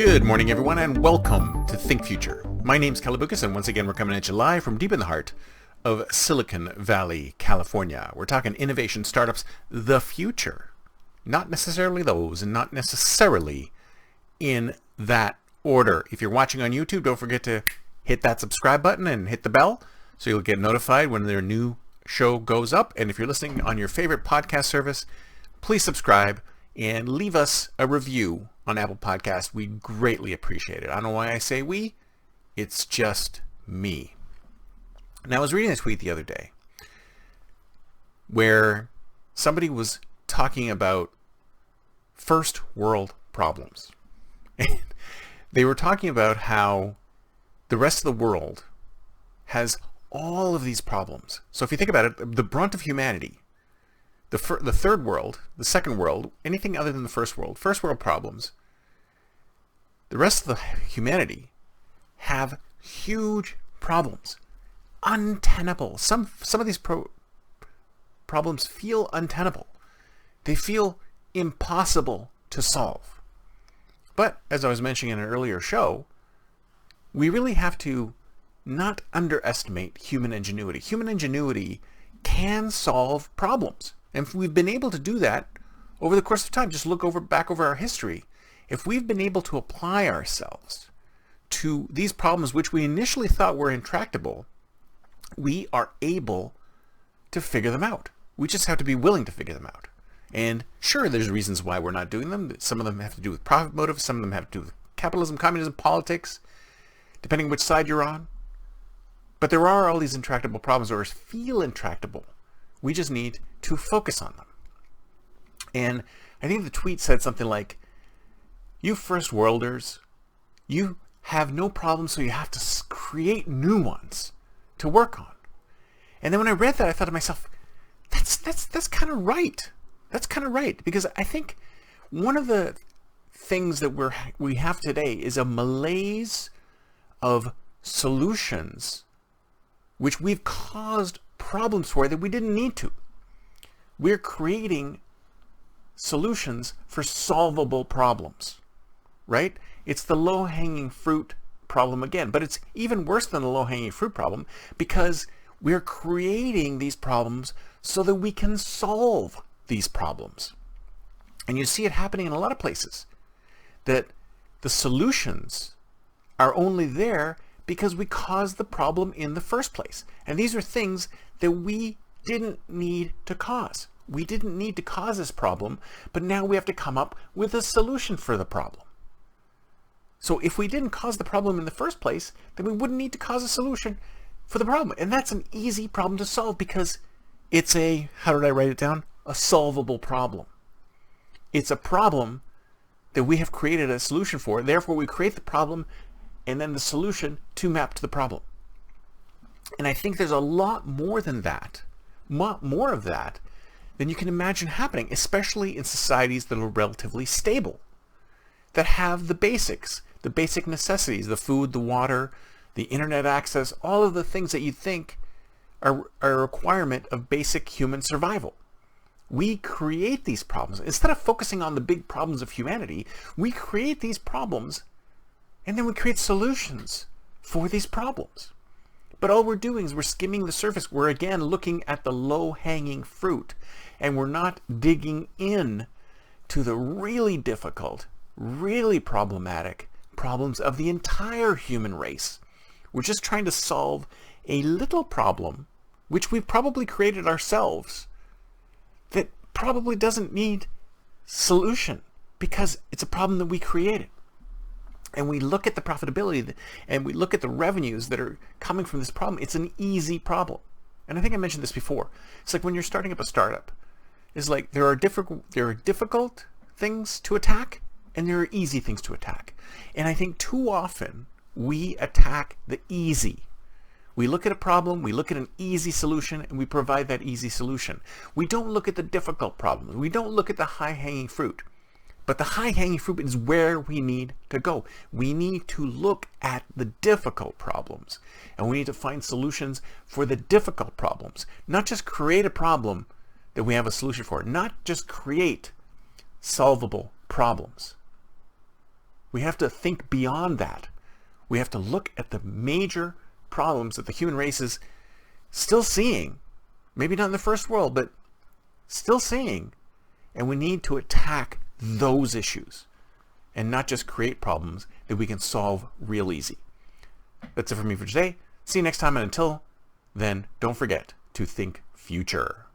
Good morning, everyone, and welcome to Think Future. My name's Calabucas, and once again, we're coming at you live from deep in the heart of Silicon Valley, California. We're talking innovation, startups, the future. Not necessarily those, and not necessarily in that order. If you're watching on YouTube, don't forget to hit that subscribe button and hit the bell so you'll get notified when their new show goes up. And if you're listening on your favorite podcast service, please subscribe and leave us a review on Apple Podcasts. We greatly appreciate it. I don't know why I say we. It's just me. Now, I was reading a tweet the other day where somebody was talking about first world problems. And they were talking about how the rest of the world has all of these problems. So if you think about it, the brunt of humanity, the third world, the second world, anything other than the first world problems, the rest of the humanity have huge problems, untenable. Some of these problems feel untenable. They feel impossible to solve. But as I was mentioning in an earlier show, we really have to not underestimate human ingenuity. Human ingenuity can solve problems. And if we've been able to do that over the course of time, just look back over our history. If we've been able to apply ourselves to these problems which we initially thought were intractable, we are able to figure them out. We just have to be willing to figure them out. And sure, there's reasons why we're not doing them. Some of them have to do with profit motives. Some of them have to do with capitalism, communism, politics, depending on which side you're on. But there are all these intractable problems, or feel intractable. We just need to focus on them. And I think the tweet said something like, you first worlders, you have no problems, so you have to create new ones to work on. And then when I read that, I thought to myself, that's kind of right. That's kind of right. Because I think one of the things that we have today is a malaise of solutions which we've caused problems for that we didn't need to. We're creating solutions for solvable problems, right? It's the low-hanging fruit problem again, but it's even worse than the low-hanging fruit problem because we're creating these problems so that we can solve these problems. And you see it happening in a lot of places, that the solutions are only there because we caused the problem in the first place. And these are things that we didn't need to cause. We didn't need to cause this problem, but now we have to come up with a solution for the problem. So if we didn't cause the problem in the first place, then we wouldn't need to cause a solution for the problem. And that's an easy problem to solve because it's how did I write it down? A solvable problem. It's a problem that we have created a solution for. Therefore, we create the problem and then the solution to map to the problem. And I think there's a lot more than that, more of that than you can imagine happening, especially in societies that are relatively stable, that have the basics, the basic necessities, the food, the water, the internet access, all of the things that you think are a requirement of basic human survival. We create these problems. Instead of focusing on the big problems of humanity, we create these problems and then we create solutions for these problems. But all we're doing is we're skimming the surface. We're again looking at the low-hanging fruit, and we're not digging in to the really difficult, really problematic problems of the entire human race. We're just trying to solve a little problem, which we've probably created ourselves, that probably doesn't need solution because it's a problem that we created. And we look at the profitability and we look at the revenues that are coming from this problem. It's an easy problem. And I think I mentioned this before. It's like when you're starting up a startup, it's like there are difficult things to attack and there are easy things to attack. And I think too often we attack the easy. We look at a problem, we look at an easy solution, and we provide that easy solution. We don't look at the difficult problems. We don't look at the high-hanging fruit. But the high-hanging fruit is where we need to go. We need to look at the difficult problems, and we need to find solutions for the difficult problems. Not just create a problem that we have a solution for. Not just create solvable problems. We have to think beyond that. We have to look at the major problems that the human race is still seeing. Maybe not in the first world, but still seeing. And we need to attack those issues and not just create problems that we can solve real easy. That's it for me for today. See you next time, and until then, don't forget to think future.